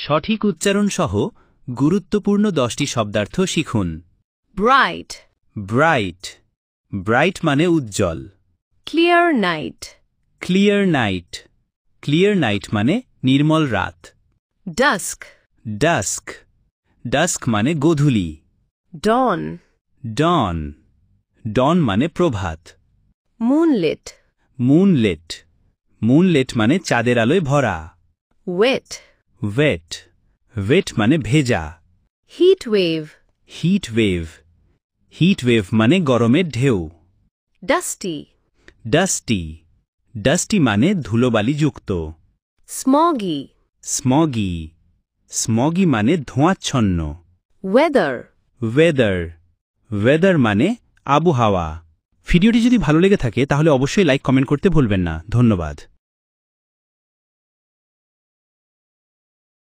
সঠিক উচ্চারণ সহ গুরুত্বপূর্ণ 10টি শব্দার্থ শিখুন। bright, bright. ব্রাইট মানে উজ্জ্বল। clear night, clear night. Clear night মানে নির্মল রাত। dusk, dusk. ডাস্ক মানে গোধূলি। dawn, ডন। ডন মানে প্রভাত। moonlit, মুনলেট। মুনলেট মানে চাঁদের আলোয় ভরা। wet, wait. ওয়েট মানে ভেজা। heat wave, heat wave. Heat wave মানে গরমের ঢেউ। dusty, dusty. ডাস্টি মানে ধুলোবালিযুক্ত। smoggy, স্মগি। স্মগি মানে ধোঁয়াচ্ছন্ন। weather. ওয়েদার। ওয়েদার মানে আবহাওয়া। ভিডিওটি যদি ভালো লেগে থাকে তাহলে অবশ্যই লাইক কমেন্ট করতে ভুলবেন না। ধন্যবাদ।